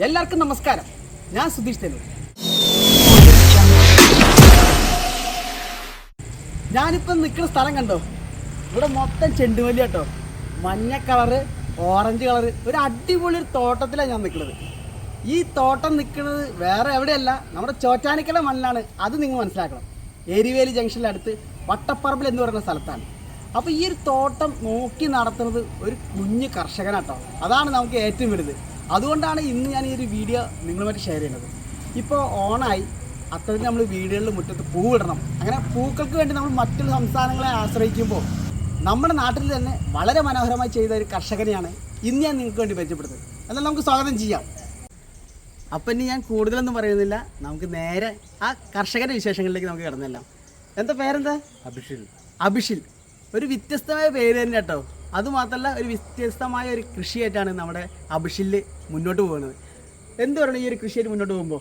എല്ലാവർക്കും നമസ്കാരം. ഞാൻ സുധീഷ് തെലൂർ. ഞാനിപ്പം നിൽക്കുന്ന സ്ഥലം കണ്ടോ? ഇവിടെ മൊത്തം ചെണ്ടുമല്ലി കേട്ടോ. മഞ്ഞ കളറ്, ഓറഞ്ച് കളറ്, ഒരു അടിപൊളി ഒരു തോട്ടത്തിലാണ് ഞാൻ നിൽക്കുന്നത്. ഈ തോട്ടം നിൽക്കുന്നത് വേറെ എവിടെയല്ല, നമ്മുടെ ചോറ്റാനിക്കര മണ്ണിലാണ്. അത് നിങ്ങൾ മനസ്സിലാക്കണം. എരിവേലി ജംഗ്ഷനിലടുത്ത് വട്ടപ്പറമ്പിൽ എന്ന് പറയുന്ന സ്ഥലത്താണ്. അപ്പോൾ ഈ ഒരു തോട്ടം നോക്കി നടത്തുന്നത് ഒരു കുഞ്ഞ് കർഷകനാട്ടോ. അതാണ് നമുക്ക് ഏറ്റവും വലുത്. അതുകൊണ്ടാണ് ഇന്ന് ഞാൻ ഈ ഒരു വീഡിയോ നിങ്ങളുമായിട്ട് ഷെയർ ചെയ്യുന്നത്. ഇപ്പോൾ ഓണായി, അത്തരത്തിൽ നമ്മൾ വീടുകളിൽ മുറ്റത്ത് പൂവിടണം. അങ്ങനെ പൂക്കൾക്ക് വേണ്ടി നമ്മൾ മറ്റുള്ള സംസ്ഥാനങ്ങളെ ആശ്രയിക്കുമ്പോൾ നമ്മുടെ നാട്ടിൽ തന്നെ വളരെ മനോഹരമായി ചെയ്ത ഒരു കർഷകനെയാണ് ഇന്ന് ഞാൻ നിങ്ങൾക്ക് വേണ്ടി പരിചയപ്പെടുത്തുന്നത്. എന്നാൽ നമുക്ക് സ്വാഗതം ചെയ്യാം. അപ്പം ഇനി ഞാൻ കൂടുതലൊന്നും പറയുന്നില്ല, നമുക്ക് നേരെ ആ കർഷകൻ്റെ വിശേഷങ്ങളിലേക്ക് നമുക്ക് കിടന്നെല്ലാം. എന്താ പേരെന്താ? അഭിഷിൽ. ഒരു വ്യത്യസ്തമായ പേര് തന്നെ കേട്ടോ. അതുമാത്രമല്ല, ഒരു വ്യത്യസ്തമായ ഒരു കൃഷിയായിട്ടാണ് നമ്മുടെ അഭിഷിൽ മുന്നോട്ട് പോകുന്നത്. എന്ത് പറയണം ഈ ഒരു കൃഷിയായിട്ട് മുന്നോട്ട് പോകുമ്പോൾ?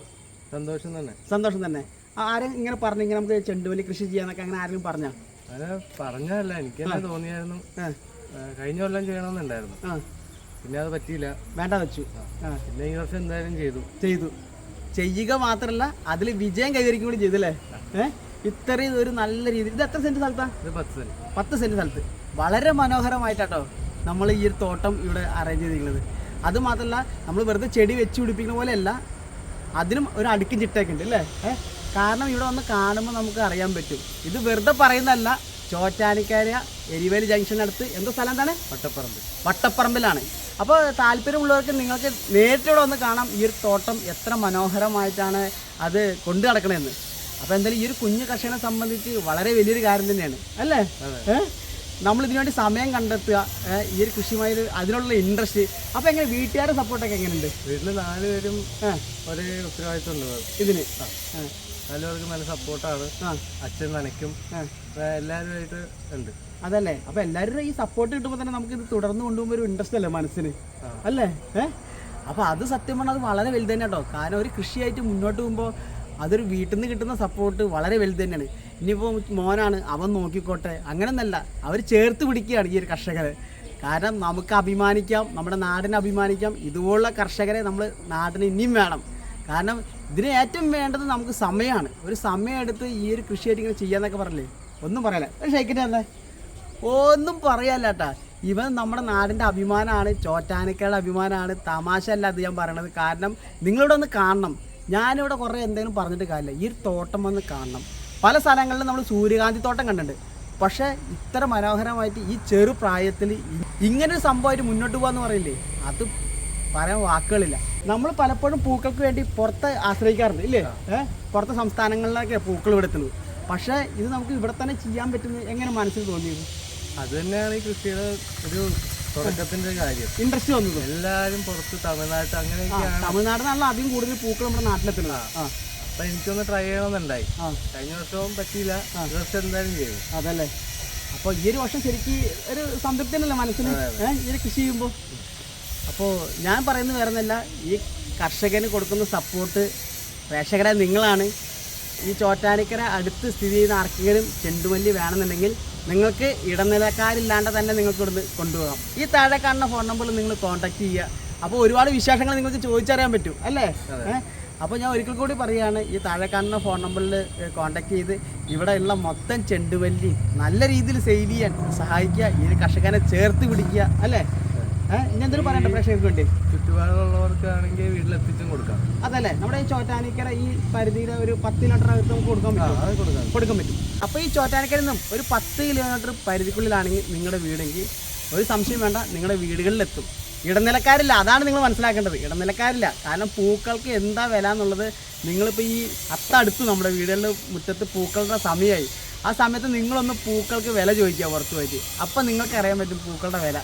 സന്തോഷം തന്നെ. ആരും ഇങ്ങനെ പറഞ്ഞു ഇങ്ങനെ നമുക്ക് ചെണ്ടുമല്ലി കൃഷി ചെയ്യാന്നൊക്കെ അങ്ങനെ ആരെങ്കിലും പറഞ്ഞാൽ? അങ്ങനെ പറഞ്ഞല്ല, എനിക്ക് തോന്നിയായിരുന്നു. കഴിഞ്ഞ കൊല്ലം ചെയ്യണമെന്നുണ്ടായിരുന്നു, പിന്നെ അത് പറ്റിയില്ല, വേണ്ട വെച്ചു. പിന്നെ ഈ വർഷം എന്തായാലും ചെയ്തു. ചെയ്യുക മാത്രമല്ല, അതിൽ വിജയം കൈവരിക്കും കൂടി ചെയ്തല്ലേ. ഇത്രയും ഒരു നല്ല രീതിയിൽ. ഇത് എത്ര സെന്റ് സ്ഥലത്താ? 10 സെന്റ് സ്ഥലത്ത് വളരെ മനോഹരമായിട്ടോ നമ്മൾ ഈ ഒരു തോട്ടം ഇവിടെ അറേഞ്ച് ചെയ്തിരിക്കുന്നത്. അതുമാത്രമല്ല, നമ്മൾ വെറുതെ ചെടി വെച്ച് പിടിപ്പിക്കുന്ന പോലെയല്ല, അതിനും ഒരു അടുക്കും ചിട്ടയൊക്കെ ഉണ്ട് അല്ലേ. കാരണം ഇവിടെ വന്ന് കാണുമ്പോൾ നമുക്ക് അറിയാൻ പറ്റും. ഇത് വെറുതെ പറയുന്നതല്ല. ചോറ്റാനിക്കര എരിവേലി ജംഗ്ഷനടുത്ത് എന്തോ സ്ഥലം എന്താണ്? വട്ടപ്പറമ്പിലാണ്. അപ്പോൾ താല്പര്യമുള്ളവർക്ക് നിങ്ങൾക്ക് നേരിട്ട് ഇവിടെ വന്ന് കാണാം ഈ ഒരു തോട്ടം എത്ര മനോഹരമായിട്ടാണ് അത് കൊണ്ടു നടക്കണമെന്ന്. അപ്പോൾ എന്തായാലും ഈ ഒരു കുഞ്ഞു കർഷകനെ സംബന്ധിച്ച് വളരെ വലിയൊരു കാര്യം തന്നെയാണ് അല്ലേ. നമ്മളിതിനു വേണ്ടി സമയം കണ്ടെത്തുക, ഈ ഒരു കൃഷിയുമായി അതിനുള്ള ഇൻട്രസ്റ്റ്. അപ്പോൾ എങ്ങനെ വീട്ടുകാരുടെ സപ്പോർട്ടൊക്കെ എങ്ങനെയുണ്ട്? വീട്ടിൽ 4 പേരും ഒരേ ഉത്തരവാദിത്വം ഉണ്ട് ഇതിന്. 4 പേർക്ക് നല്ല സപ്പോർട്ടാണ്. അച്ഛൻ നനയ്ക്കും, എല്ലാവരുമായിട്ട് ഉണ്ട്. അതല്ലേ. അപ്പോൾ എല്ലാവരും ഈ സപ്പോർട്ട് കിട്ടുമ്പോൾ തന്നെ നമുക്ക് ഇത് തുടർന്ന് കൊണ്ടുപോകുമ്പോൾ ഒരു ഇൻട്രസ്റ്റ് അല്ലേ മനസ്സിന്, അല്ലേ. അപ്പോൾ അത് സത്യം പറഞ്ഞാൽ അത് വളരെ വലുത് തന്നെ കേട്ടോ. കാരണം ഒരു കൃഷിയായിട്ട് മുന്നോട്ട് പോകുമ്പോൾ അതൊരു വീട്ടിൽ നിന്ന് കിട്ടുന്ന സപ്പോർട്ട് വളരെ വലുത് തന്നെയാണ്. ഇനിയിപ്പോൾ മോനാണ്, അവൻ നോക്കിക്കോട്ടെ, അങ്ങനെയൊന്നല്ല, അവർ ചേർത്ത് പിടിക്കുകയാണ് ഈ ഒരു കർഷകരെ. കാരണം നമുക്ക് അഭിമാനിക്കാം, നമ്മുടെ നാടിനെ അഭിമാനിക്കാം. ഇതുപോലുള്ള കർഷകരെ നമ്മൾ നാടിന് ഇനിയും വേണം. കാരണം ഇതിന് ഏറ്റവും വേണ്ടത് നമുക്ക് സമയമാണ്. ഒരു സമയം എടുത്ത് ഈ ഒരു കൃഷിയായിട്ട് ഇങ്ങനെ ചെയ്യാന്നൊക്കെ പറഞ്ഞില്ലേ, ഒന്നും പറയാല്ല. ഷൈക്കിൻ്റെ അല്ലേ, ഒന്നും പറയാല്ല കേട്ടാ. ഇവൻ നമ്മുടെ നാടിൻ്റെ അഭിമാനമാണ്, ചോറ്റാനിക്കയുടെ അഭിമാനമാണ്. തമാശ അല്ല അത് ഞാൻ പറയണത്. കാരണം നിങ്ങളിവിടെ ഒന്ന് കാണണം. ഞാനിവിടെ കുറേ എന്തെങ്കിലും പറഞ്ഞിട്ട് കാര്യമില്ല, ഈ ഒരു തോട്ടം വന്ന് കാണണം. പല സ്ഥലങ്ങളിലും നമ്മൾ സൂര്യകാന്തി തോട്ടം കണ്ടിട്ടുണ്ട്. പക്ഷേ ഇത്ര മനോഹരമായിട്ട് ഈ ചെറു പ്രായത്തിൽ ഇങ്ങനൊരു സംഭവമായിട്ട് മുന്നോട്ട് പോകാന്ന് പറയില്ലേ, അത് പറയാൻ വാക്കുകളില്ല. നമ്മൾ പലപ്പോഴും പൂക്കൾക്ക് വേണ്ടി പുറത്ത് ആശ്രയിക്കാറുണ്ട് ഇല്ലേ. പുറത്തെ സംസ്ഥാനങ്ങളിലൊക്കെ പൂക്കൾ ഇവിടെ എത്തുന്നത്. പക്ഷേ ഇത് നമുക്ക് ഇവിടെ തന്നെ ചെയ്യാൻ പറ്റുന്നത് എങ്ങനെ മനസ്സിൽ തോന്നിയത്? അത് തന്നെയാണ് ഈ കൃഷിയുടെ ഒരു തുടക്കത്തിന്റെ കാര്യം. ഇൻട്രസ്റ്റ് വന്നത് എല്ലാവരും പുറത്ത് തമിഴ്നാട്ട് അങ്ങനെയൊക്കെയാണ്. തമിഴ്നാടിനാണല്ലോ ആദ്യം കൂടുതൽ പൂക്കൾ നമ്മുടെ നാട്ടിലെത്തുന്നത്. അപ്പൊ എനിക്കൊന്ന് ട്രൈ ചെയ്യണമെന്നുണ്ടായി. കഴിഞ്ഞ വർഷവും പറ്റിയില്ല, ഈ വർഷം എന്തായാലും ചെയ്തു. അതല്ലേ. അപ്പോൾ ഈ ഒരു വർഷം ശരിക്കും ഒരു സംതൃപ്തി തന്നെയല്ലേ മനസ്സിന് ഈ ഒരു കൃഷി ചെയ്യുമ്പോൾ. അപ്പോൾ ഞാൻ പറയുന്നത് വേറെ ഒന്നല്ല, ഈ കർഷകന് കൊടുക്കുന്ന സപ്പോർട്ട് പ്രേക്ഷകരെ നിങ്ങളാണ്. ഈ ചോറ്റാനിക്കര അടുത്ത് സ്ഥിതി ചെയ്യുന്ന ആർക്കെങ്കിലും ചെണ്ടുമല്ലി വേണമെന്നുണ്ടെങ്കിൽ നിങ്ങൾക്ക് ഇടനിലക്കാരില്ലാണ്ട് തന്നെ നിങ്ങൾക്ക് ഇവിടുന്ന് കൊണ്ടുപോകാം. ഈ താഴെ കാണുന്ന ഫോൺ നമ്പറിൽ നിങ്ങൾ കോൺടാക്ട് ചെയ്യുക. അപ്പോൾ ഒരുപാട് വിശേഷങ്ങൾ നിങ്ങൾക്ക് ചോദിച്ചറിയാൻ പറ്റും അല്ലേ. അപ്പോൾ ഞാൻ ഒരിക്കൽ കൂടി പറയുകയാണ്, ഈ താഴെ കാണുന്ന ഫോൺ നമ്പറിൽ കോൺടാക്ട് ചെയ്ത് ഇവിടെ ഉള്ള മൊത്തം ചെണ്ടുമല്ലി നല്ല രീതിയിൽ സെയിൽ ചെയ്യാൻ സഹായിക്കുക. ഈ കർഷകനെ ചേർത്ത് പിടിക്കുക അല്ലേ. ഇനി എന്തെങ്കിലും പറയണ്ട പ്രേക്ഷകർക്ക് വേണ്ടി? ചുറ്റുപാടുള്ളവർക്കാണെങ്കിൽ വീട്ടിലെത്തിച്ചും കൊടുക്കാം. അതല്ലേ, നമ്മുടെ ഈ ചോറ്റാനിക്കര ഈ പരിധിയുടെ ഒരു 10 കിലോമീറ്റർ അകത്ത് നമുക്ക് കൊടുക്കാൻ പറ്റും. അപ്പോൾ ഈ ചോറ്റാനിക്കരയിൽ നിന്നും ഒരു 10 കിലോമീറ്റർ പരിധിക്കുള്ളിലാണെങ്കിൽ നിങ്ങളുടെ വീടെങ്കിൽ ഒരു സംശയം വേണ്ട, നിങ്ങളുടെ വീടുകളിലെത്തും. ഇടനിലക്കാരില്ല, അതാണ് നിങ്ങൾ മനസ്സിലാക്കേണ്ടത്. ഇടനിലക്കാരില്ല. കാരണം പൂക്കൾക്ക് എന്താ വില എന്നുള്ളത് നിങ്ങളിപ്പോൾ ഈ അടുത്ത് നമ്മുടെ വീടുകളിൽ മുറ്റത്ത് പൂക്കളുടെ സമയമായി. ആ സമയത്ത് നിങ്ങളൊന്ന് പൂക്കൾക്ക് വില ചോദിക്കുക പുറത്ത് പോയിട്ട്. അപ്പം നിങ്ങൾക്ക് അറിയാൻ പറ്റും പൂക്കളുടെ വില.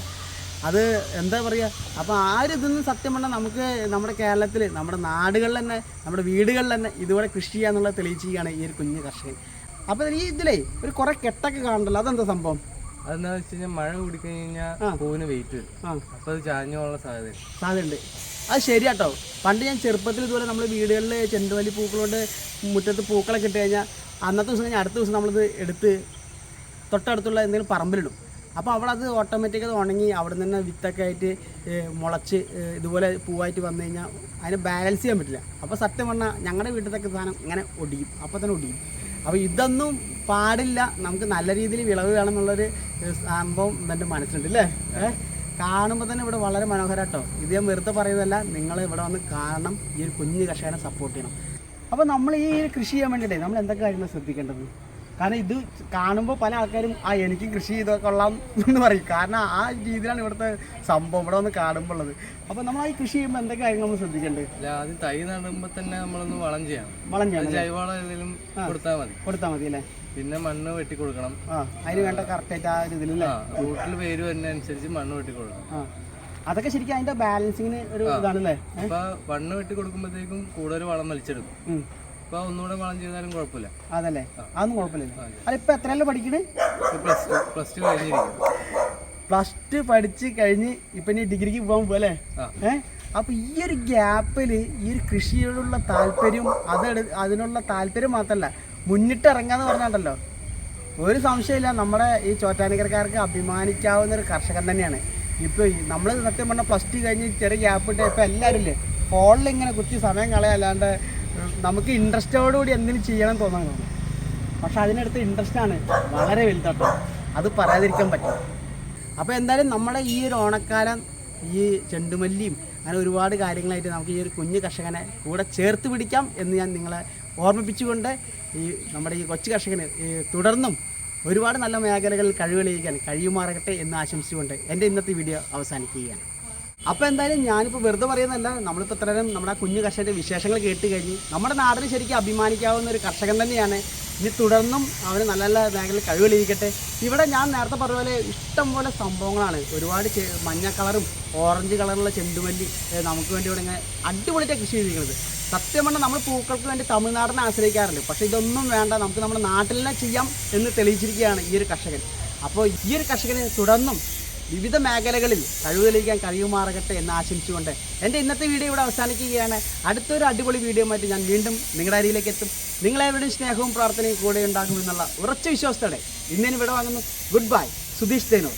അത് എന്താ പറയുക. അപ്പോൾ ആരിതൊന്നും സത്യം പറഞ്ഞാൽ നമുക്ക് നമ്മുടെ കേരളത്തിൽ നമ്മുടെ നാടുകളിൽ തന്നെ നമ്മുടെ വീടുകളിൽ തന്നെ ഇതുപോലെ കൃഷി ചെയ്യാന്നുള്ളത് തെളിയിച്ചിരിക്കുകയാണ് ഈ ഒരു കുഞ്ഞ് കർഷകൻ. അപ്പോൾ ഈ ഇതിലേ ഒരു കുറേ കെട്ടൊക്കെ കാണണ്ടല്ലോ, അതെന്താ സംഭവം? അതെന്താ വെച്ച് കഴിഞ്ഞാൽ മഴ കുടിക്കഴിഞ്ഞാൽ പൂവിന് വെയിറ്റ് വരും. അപ്പോൾ അത് ചാഞ്ഞു പോകാനുള്ള സാധ്യതയുണ്ട്. അത് ശരിയാട്ടോ. പണ്ട് ഞാൻ ചെറുപ്പത്തിൽ ഇതുപോലെ നമ്മൾ വീടുകളിൽ ചെണ്ടുമല്ലി പൂക്കളുകൊണ്ട് മുറ്റത്ത് പൂക്കളൊക്കെ ഇട്ട് കഴിഞ്ഞാൽ അന്നത്തെ ദിവസം കഴിഞ്ഞാൽ അടുത്ത ദിവസം നമ്മളിത് എടുത്ത് തൊട്ടടുത്തുള്ള എന്തെങ്കിലും പറമ്പിലിടും. അപ്പോൾ അവിടെ അത് ഓട്ടോമാറ്റിക് അത് ഉണങ്ങി അവിടെ നിന്ന് തന്നെ വിത്തൊക്കെ ആയിട്ട് മുളച്ച് ഇതുപോലെ പൂവായിട്ട് വന്നു കഴിഞ്ഞാൽ അതിനെ ബാലൻസ് ചെയ്യാൻ പറ്റില്ല. അപ്പോൾ സത്യം പറഞ്ഞാൽ ഞങ്ങളുടെ വീട്ടിലത്തെ സാധനം ഇങ്ങനെ ഒടിയും, അപ്പോൾ തന്നെ ഒടിയും. അപ്പോൾ ഇതൊന്നും പാടില്ല, നമുക്ക് നല്ല രീതിയിൽ വിളവ് വേണമെന്നുള്ളൊരു സംഭവം എൻ്റെ മനസ്സിലുണ്ട് അല്ലേ. കാണുമ്പോൾ തന്നെ ഇവിടെ വളരെ മനോഹരം കേട്ടോ. ഇത് ഞാൻ വെറുതെ പറയുന്നതല്ല, നിങ്ങൾ ഇവിടെ വന്ന് കാണണം, ഈ ഒരു കുഞ്ഞു കർഷകനെ സപ്പോർട്ട് ചെയ്യണം. അപ്പോൾ നമ്മൾ ഈ കൃഷി ചെയ്യാൻ വേണ്ടിയിട്ടേ നമ്മൾ എന്തൊക്കെ കാര്യങ്ങൾ ശ്രദ്ധിക്കേണ്ടത്? കാരണം ഇത് കാണുമ്പോൾ പല ആൾക്കാരും എനിക്ക് കൃഷി ചെയ്തൊക്കെ കൊള്ളാം എന്ന് പറയും. കാരണം ആ രീതിയിലാണ് ഇവിടുത്തെ സംഭവം ഇവിടെ വന്ന് കാണുമ്പോൾ ഉള്ളത്. അപ്പോൾ നമ്മൾ ഈ കൃഷി ചെയ്യുമ്പോൾ എന്തൊക്കെ കാര്യങ്ങൾ നമ്മൾ ശ്രദ്ധിക്കേണ്ടത്? ആദ്യം തൈ നടുമ്പോൾ തന്നെ നമ്മളൊന്ന് വളം ചെയ്യണം. ജൈവവളം ഏതെങ്കിലും കൊടുത്താൽ മതി അല്ലേ. പിന്നെ മണ്ണ് വെട്ടി കൊടുക്കണം. അതിന് വേണ്ട കറക്റ്റായിട്ട് ആ ഒരു ഇതിലല്ലേ റൂട്ടിൽ വേര് വരുന്നതനുസരിച്ച് മണ്ണ് വെട്ടി കൊടുക്കണം. അതൊക്കെ ശരിക്കും അതിന്റെ ബാലൻസിങ്ങിന് ഒരു ഇതാണല്ലേ. അപ്പൊ മണ്ണ് വെട്ടി കൊടുക്കുമ്പോഴത്തേക്കും കൂടുതൽ വളം വലിച്ചെടുക്കും. അപ്പൊ ഒന്നുകൂടെ വളം ചെയ്താലും കുഴപ്പമില്ല. അതല്ലേ, അതൊന്നും കുഴപ്പമില്ല. അതിപ്പോ എത്രയല്ലേ പഠിക്കണേ? പ്ലസ് ടു കഴിഞ്ഞിരിക്കും. പ്ലസ് ടു പഠിച്ച് കഴിഞ്ഞ് ഇപ്പൊ ഇനി ഡിഗ്രിക്ക് പോകാൻ പോലെ. അപ്പൊ ഈ ഒരു ഗ്യാപ്പിൽ ഈ ഒരു കൃഷിയോടുള്ള താല്പര്യം അതിനുള്ള താല്പര്യം മാത്രമല്ല, മുന്നിട്ടിറങ്ങാന്ന് പറഞ്ഞാണ്ടല്ലോ ഒരു സംശയമില്ല, നമ്മുടെ ഈ ചോറ്റാനിക്കരക്കാർക്ക് അഭിമാനിക്കാവുന്ന ഒരു കർഷകൻ തന്നെയാണ്. ഇപ്പോൾ നമ്മൾ സത്യം പറഞ്ഞാൽ പ്ലസ് ടു കഴിഞ്ഞ് ചെറിയ ഗ്യാപ്പ് ഇട്ട് ഇപ്പോൾ എല്ലാവരും ഇല്ലേ ഫോണിൽ ഇങ്ങനെ കുത്തി സമയം കളയല്ലാണ്ട് നമുക്ക് ഇൻട്രസ്റ്റോടുകൂടി എന്തെങ്കിലും ചെയ്യണം തോന്നുന്നു. പക്ഷെ അതിനടുത്ത് ഇൻട്രസ്റ്റാണ് വളരെ വലുതാട്ടോ, അത് പറയാതിരിക്കാൻ പറ്റും. അപ്പോൾ എന്തായാലും നമ്മുടെ ഈ ഒരു ഓണക്കാലം ഈ ചെണ്ടുമല്ലിയും അങ്ങനെ ഒരുപാട് കാര്യങ്ങളായിട്ട് നമുക്ക് ഈ ഒരു കുഞ്ഞു കർഷകനെ കൂടെ ചേർത്ത് പിടിക്കാം എന്ന് ഞാൻ നിങ്ങളെ ഓർമ്മിപ്പിച്ചുകൊണ്ട് ഈ നമ്മുടെ ഈ കൊച്ചു കർഷകന് തുടർന്നും ഒരുപാട് നല്ല മേഖലകളിൽ കഴിവുകളിക്കാൻ കഴിയുമാറട്ടെ എന്ന് ആശംസിച്ചുകൊണ്ട് എൻ്റെ ഇന്നത്തെ വീഡിയോ അവസാനിക്കുകയാണ്. അപ്പോൾ എന്തായാലും ഞാനിപ്പോൾ വെറുതെ പറയുന്നതല്ല, നമ്മളിപ്പോൾ ഇത്രയും നമ്മുടെ കുഞ്ഞു കർഷകൻ്റെ വിശേഷങ്ങൾ കേട്ട് കഴിഞ്ഞ് നമ്മുടെ നാടിന് ശരിക്കും അഭിമാനിക്കാവുന്ന ഒരു കർഷകൻ തന്നെയാണ്. ഇനി തുടർന്നും അവന് നല്ല നല്ല മേഖലയിൽ കഴിവുകളിരിക്കട്ടെ. ഇവിടെ ഞാൻ നേരത്തെ പറഞ്ഞ പോലെ ഇഷ്ടംപോലെ സംഭവങ്ങളാണ്. ഒരുപാട് മഞ്ഞ കളറും ഓറഞ്ച് കളറുള്ള ചെണ്ടുമല്ലി നമുക്ക് വേണ്ടി ഇവിടെ ഇങ്ങനെ അടിപൊളിയായിട്ട് കൃഷി ചെയ്തിരിക്കുന്നത്. സത്യം പറഞ്ഞാൽ നമ്മൾ പൂക്കൾക്ക് വേണ്ടി തമിഴ്നാടിനെ ആശ്രയിക്കാറുണ്ട്. പക്ഷേ ഇതൊന്നും വേണ്ട, നമുക്ക് നമ്മുടെ നാട്ടിൽ തന്നെ ചെയ്യാം എന്ന് തെളിയിച്ചിരിക്കുകയാണ് ഈ ഒരു കർഷകൻ. അപ്പോൾ ഈ ഒരു കർഷകന് തുടർന്നും വിവിധ മേഖലകളിൽ കഴിവുകളിക്കാൻ കഴിയുമാറട്ടെ എന്ന് ആശംസിച്ചുകൊണ്ട് എൻ്റെ ഇന്നത്തെ വീഡിയോ ഇവിടെ അവസാനിക്കുകയാണ്. അടുത്തൊരു അടിപൊളി വീഡിയോയുമായിട്ട് ഞാൻ വീണ്ടും നിങ്ങളുടെ അരിയിലേക്ക് എത്തും. നിങ്ങളെവിടെയും സ്നേഹവും പ്രാർത്ഥനയും കൂടെ ഉണ്ടാകുമെന്നുള്ള ഉറച്ച വിശ്വാസത്തോടെ ഇന്നേന് ഇവിടെ വാങ്ങുന്നു. Good bye. സുധീഷ് തേനൂർ.